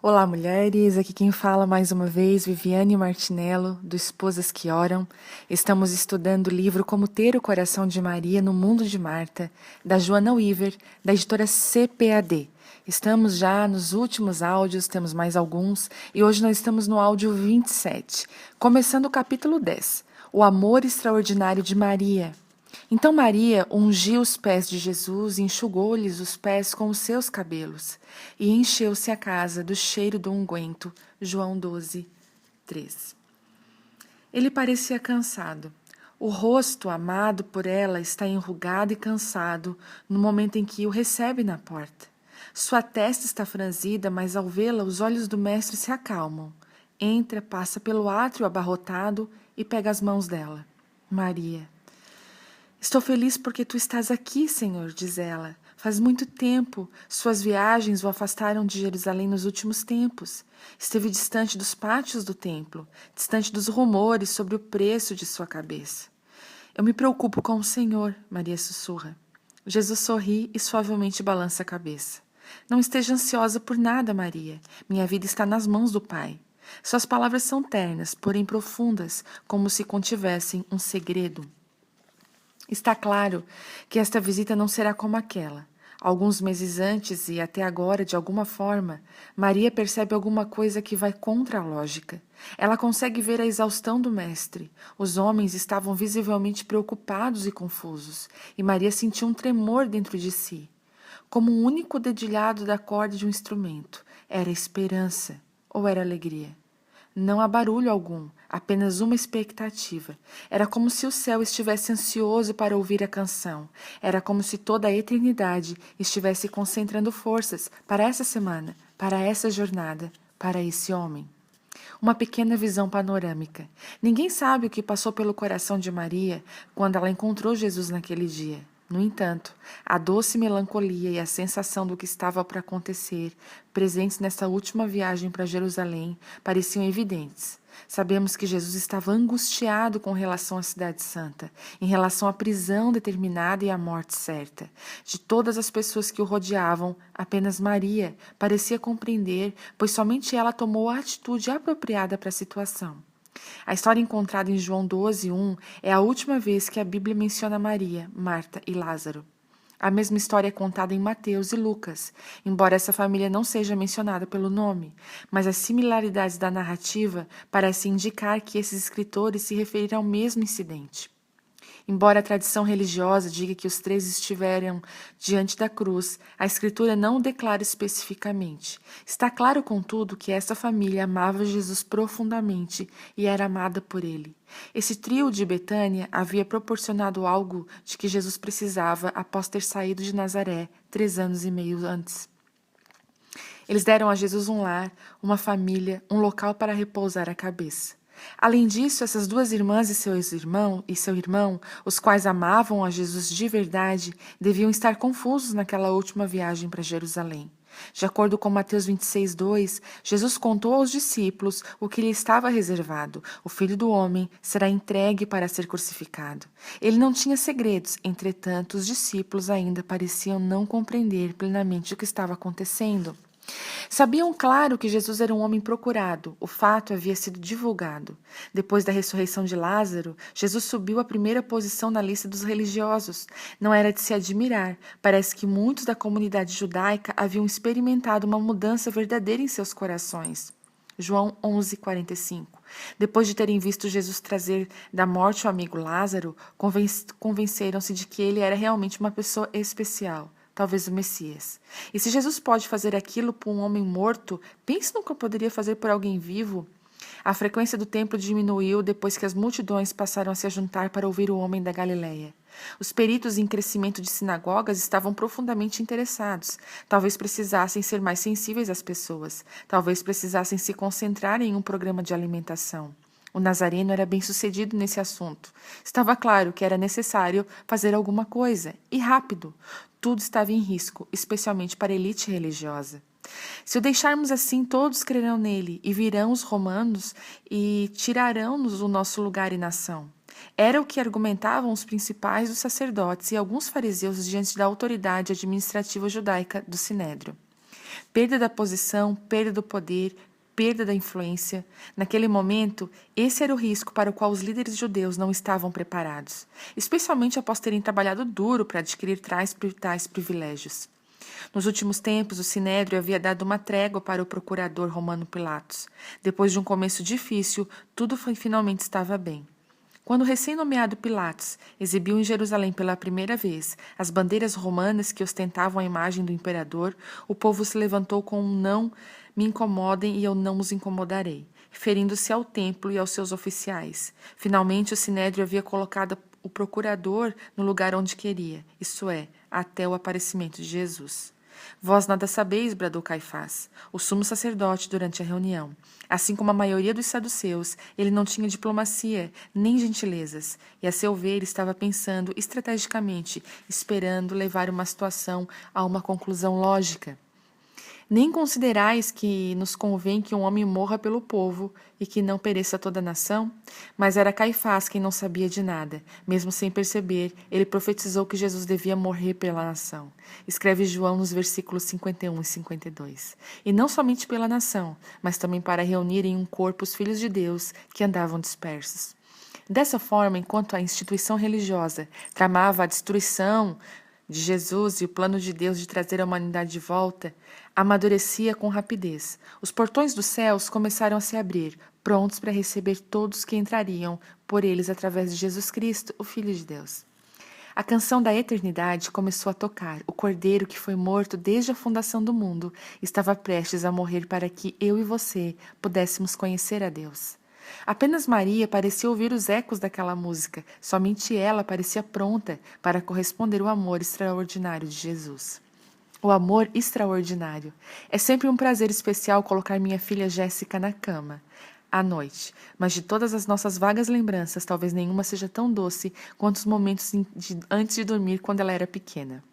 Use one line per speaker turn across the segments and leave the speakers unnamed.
Olá, mulheres! Aqui quem fala mais uma vez, Viviane Martinello, do Esposas que Oram. Estamos estudando o livro Como Ter o Coração de Maria no Mundo de Marta, da Joana Weaver, da editora CPAD. Estamos já nos últimos áudios, temos mais alguns, e hoje nós estamos no áudio 27, começando o capítulo 10, O Amor Extraordinário de Maria. Então Maria ungiu os pés de Jesus e enxugou-lhes os pés com os seus cabelos, e encheu-se a casa do cheiro do unguento. João 12, 13. Ele parecia cansado. O rosto amado por ela está enrugado e cansado no momento em que o recebe na porta. Sua testa está franzida, mas ao vê-la os olhos do mestre se acalmam. Entra, passa pelo átrio abarrotado e pega as mãos dela. Maria. Estou feliz porque tu estás aqui, Senhor, diz ela. Faz muito tempo. Suas viagens o afastaram de Jerusalém nos últimos tempos. Esteve distante dos pátios do templo, distante dos rumores sobre o preço de sua cabeça. Eu me preocupo com o Senhor, Maria sussurra. Jesus sorri e suavemente balança a cabeça. Não esteja ansiosa por nada, Maria. Minha vida está nas mãos do Pai. Suas palavras são ternas, porém profundas, como se contivessem um segredo. Está claro que esta visita não será como aquela. Alguns meses antes e até agora, de alguma forma, Maria percebe alguma coisa que vai contra a lógica. Ela consegue ver a exaustão do mestre. Os homens estavam visivelmente preocupados e confusos, e Maria sentiu um tremor dentro de si. Como um único dedilhado da corda de um instrumento. Era esperança ou era alegria? Não há barulho algum, apenas uma expectativa. Era como se o céu estivesse ansioso para ouvir a canção. Era como se toda a eternidade estivesse concentrando forças para essa semana, para essa jornada, para esse homem. Uma pequena visão panorâmica. Ninguém sabe o que passou pelo coração de Maria quando ela encontrou Jesus naquele dia. No entanto, a doce melancolia e a sensação do que estava para acontecer, presentes nessa última viagem para Jerusalém, pareciam evidentes. Sabemos que Jesus estava angustiado com relação à Cidade Santa, em relação à prisão determinada e à morte certa. De todas as pessoas que o rodeavam, apenas Maria parecia compreender, pois somente ela tomou a atitude apropriada para a situação. A história encontrada em João 12:1 é a última vez que a Bíblia menciona Maria, Marta e Lázaro. A mesma história é contada em Mateus e Lucas, embora essa família não seja mencionada pelo nome, mas as similaridades da narrativa parecem indicar que esses escritores se referiram ao mesmo incidente. Embora a tradição religiosa diga que os três estiveram diante da cruz, a Escritura não o declara especificamente. Está claro, contudo, que essa família amava Jesus profundamente e era amada por ele. Esse trio de Betânia havia proporcionado algo de que Jesus precisava após ter saído de Nazaré 3 anos e meio antes. Eles deram a Jesus um lar, uma família, um local para repousar a cabeça. Além disso, essas duas irmãs e seu irmão, os quais amavam a Jesus de verdade, deviam estar confusos naquela última viagem para Jerusalém. De acordo com Mateus 26:2, Jesus contou aos discípulos o que lhe estava reservado. O Filho do Homem será entregue para ser crucificado. Ele não tinha segredos, entretanto, os discípulos ainda pareciam não compreender plenamente o que estava acontecendo. Sabiam, claro, que Jesus era um homem procurado. O fato havia sido divulgado. Depois da ressurreição de Lázaro, Jesus subiu à primeira posição na lista dos religiosos. Não era de se admirar. Parece que muitos da comunidade judaica haviam experimentado uma mudança verdadeira em seus corações. João 11:45. Depois de terem visto Jesus trazer da morte o amigo Lázaro, convenceram-se de que ele era realmente uma pessoa especial. Talvez o Messias. E se Jesus pode fazer aquilo por um homem morto, pense no que poderia fazer por alguém vivo. A frequência do templo diminuiu depois que as multidões passaram a se juntar para ouvir o homem da Galileia. Os peritos em crescimento de sinagogas estavam profundamente interessados. Talvez precisassem ser mais sensíveis às pessoas. Talvez precisassem se concentrar em um programa de alimentação. O nazareno era bem-sucedido nesse assunto. Estava claro que era necessário fazer alguma coisa, e rápido. Tudo estava em risco, especialmente para a elite religiosa. Se o deixarmos assim, todos crerão nele, e virão os romanos e tirarão-nos o nosso lugar e nação. Era o que argumentavam os principais dos sacerdotes e alguns fariseus diante da autoridade administrativa judaica do Sinédrio. Perda da posição, perda do poder, perda da influência. Naquele momento, esse era o risco para o qual os líderes judeus não estavam preparados, especialmente após terem trabalhado duro para adquirir tais privilégios. Nos últimos tempos, o Sinédrio havia dado uma trégua para o procurador romano Pilatos. Depois de um começo difícil, tudo finalmente estava bem. Quando o recém-nomeado Pilatos exibiu em Jerusalém pela primeira vez as bandeiras romanas que ostentavam a imagem do imperador, o povo se levantou com um não me incomodem e eu não os incomodarei, referindo-se ao templo e aos seus oficiais. Finalmente, o Sinédrio havia colocado o procurador no lugar onde queria, isto é, até o aparecimento de Jesus. Vós nada sabeis, bradou Caifás, o sumo sacerdote, durante a reunião. Assim como a maioria dos saduceus, ele não tinha diplomacia, nem gentilezas, e a seu ver estava pensando estrategicamente, esperando levar uma situação a uma conclusão lógica. Nem considerais que nos convém que um homem morra pelo povo e que não pereça toda a nação? Mas era Caifás quem não sabia de nada. Mesmo sem perceber, ele profetizou que Jesus devia morrer pela nação. Escreve João nos versículos 51 e 52. E não somente pela nação, mas também para reunir em um corpo os filhos de Deus que andavam dispersos. Dessa forma, enquanto a instituição religiosa tramava a destruição de Jesus e o plano de Deus de trazer a humanidade de volta, amadurecia com rapidez. Os portões dos céus começaram a se abrir, prontos para receber todos que entrariam por eles através de Jesus Cristo, o Filho de Deus. A canção da eternidade começou a tocar. O Cordeiro que foi morto desde a fundação do mundo estava prestes a morrer para que eu e você pudéssemos conhecer a Deus. Apenas Maria parecia ouvir os ecos daquela música. Somente ela parecia pronta para corresponder ao amor extraordinário de Jesus. O amor extraordinário. É sempre um prazer especial colocar minha filha Jéssica na cama à noite, mas de todas as nossas vagas lembranças, talvez nenhuma seja tão doce quanto os momentos antes de dormir quando ela era pequena.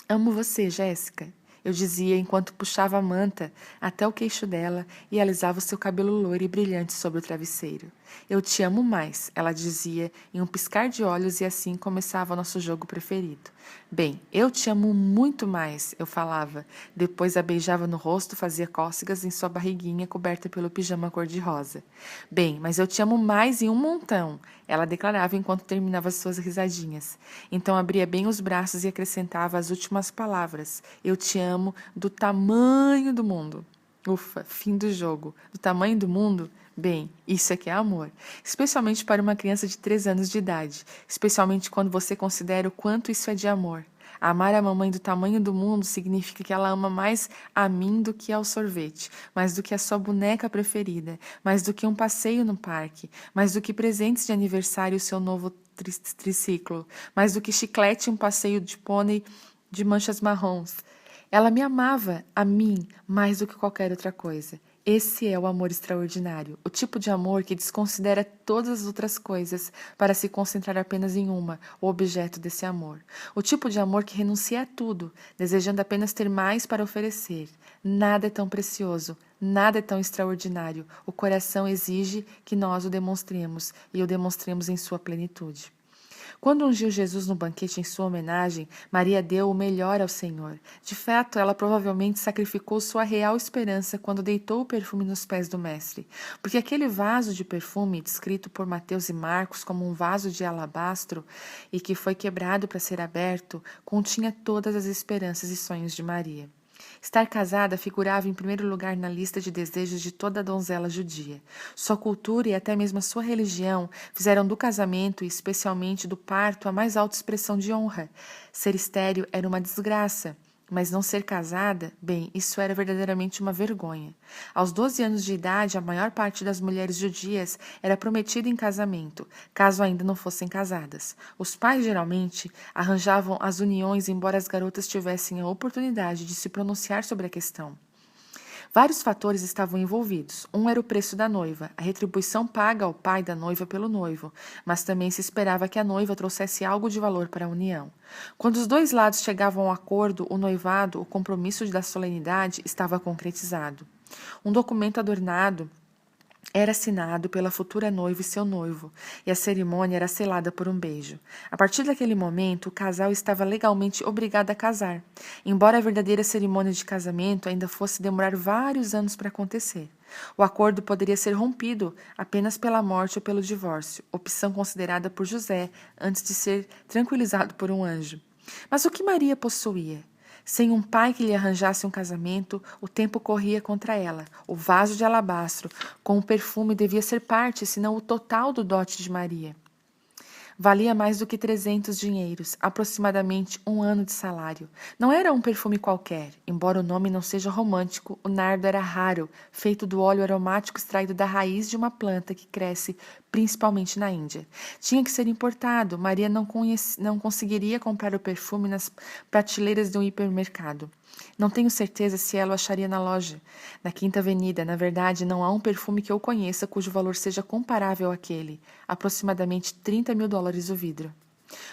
Amo você, Jéssica, eu dizia enquanto puxava a manta até o queixo dela e alisava o seu cabelo loiro e brilhante sobre o travesseiro. Eu te amo mais, ela dizia em um piscar de olhos e assim começava o nosso jogo preferido. Bem, eu te amo muito mais, eu falava. Depois a beijava no rosto, fazia cócegas em sua barriguinha coberta pelo pijama cor-de-rosa. Bem, mas eu te amo mais em um montão, ela declarava enquanto terminava suas risadinhas. Então abria bem os braços e acrescentava as últimas palavras. Eu te amo do tamanho do mundo. Ufa, fim do jogo. Do tamanho do mundo? Bem, isso é que é amor. Especialmente para uma criança de 3 anos de idade. Especialmente quando você considera o quanto isso é de amor. Amar a mamãe do tamanho do mundo significa que ela ama mais a mim do que ao sorvete, mais do que a sua boneca preferida, mais do que um passeio no parque, mais do que presentes de aniversário e o seu novo triciclo, mais do que chiclete e um passeio de pônei de manchas marrons. Ela me amava, a mim, mais do que qualquer outra coisa. Esse é o amor extraordinário, o tipo de amor que desconsidera todas as outras coisas para se concentrar apenas em uma, o objeto desse amor. O tipo de amor que renuncia a tudo, desejando apenas ter mais para oferecer. Nada é tão precioso, nada é tão extraordinário. O coração exige que nós o demonstremos e o demonstremos em sua plenitude. Quando ungiu Jesus no banquete em sua homenagem, Maria deu o melhor ao Senhor. De fato, ela provavelmente sacrificou sua real esperança quando deitou o perfume nos pés do Mestre, porque aquele vaso de perfume, descrito por Mateus e Marcos como um vaso de alabastro e que foi quebrado para ser aberto, continha todas as esperanças e sonhos de Maria. Estar casada figurava em primeiro lugar na lista de desejos de toda donzela judia. Sua cultura e até mesmo a sua religião fizeram do casamento e especialmente do parto a mais alta expressão de honra. Ser estéril era uma desgraça, mas não ser casada, bem, isso era verdadeiramente uma vergonha. Aos 12 anos de idade, a maior parte das mulheres judias era prometida em casamento, caso ainda não fossem casadas. Os pais, geralmente, arranjavam as uniões, embora as garotas tivessem a oportunidade de se pronunciar sobre a questão. Vários fatores estavam envolvidos. Um era o preço da noiva, a retribuição paga ao pai da noiva pelo noivo, mas também se esperava que a noiva trouxesse algo de valor para a união. Quando os dois lados chegavam a um acordo, o noivado, o compromisso da solenidade, estava concretizado. Um documento adornado era assinado pela futura noiva e seu noivo, e a cerimônia era selada por um beijo. A partir daquele momento, o casal estava legalmente obrigado a casar, embora a verdadeira cerimônia de casamento ainda fosse demorar vários anos para acontecer. O acordo poderia ser rompido apenas pela morte ou pelo divórcio, opção considerada por José antes de ser tranquilizado por um anjo. Mas o que Maria possuía? Sem um pai que lhe arranjasse um casamento, o tempo corria contra ela. O vaso de alabastro com o perfume devia ser parte, senão o total do dote de Maria. Valia mais do que 300 dinheiros, aproximadamente um ano de salário. Não era um perfume qualquer. Embora o nome não seja romântico, o nardo era raro, feito do óleo aromático extraído da raiz de uma planta que cresce principalmente na Índia. Tinha que ser importado. Maria não conseguiria comprar o perfume nas prateleiras de um hipermercado. Não tenho certeza se ela o acharia na loja. Na Quinta Avenida, na verdade, não há um perfume que eu conheça cujo valor seja comparável àquele, aproximadamente $30.000 o vidro.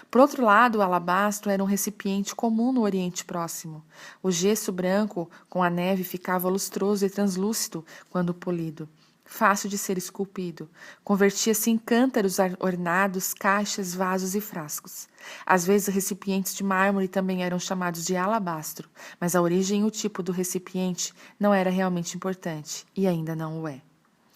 Por outro lado, o alabastro era um recipiente comum no Oriente Próximo. O gesso branco com a neve ficava lustroso e translúcido quando polido, fácil de ser esculpido. Convertia-se em cântaros ornados, caixas, vasos e frascos. Às vezes, recipientes de mármore também eram chamados de alabastro, mas a origem e o tipo do recipiente não era realmente importante, e ainda não o é.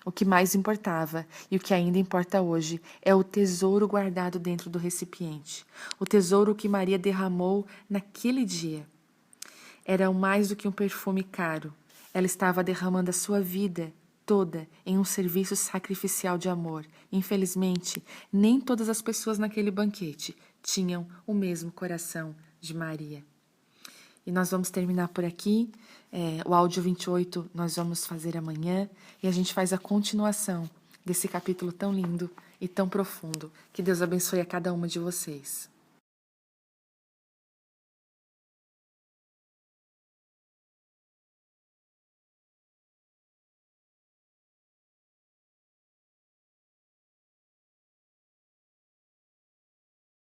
O que mais importava, e o que ainda importa hoje, é o tesouro guardado dentro do recipiente. O tesouro que Maria derramou naquele dia. Era mais do que um perfume caro. Ela estava derramando a sua vida toda em um serviço sacrificial de amor. Infelizmente, nem todas as pessoas naquele banquete tinham o mesmo coração de Maria. E nós vamos terminar por aqui. O áudio 28 nós vamos fazer amanhã e a gente faz a continuação desse capítulo tão lindo e tão profundo. Que Deus abençoe a cada uma de vocês.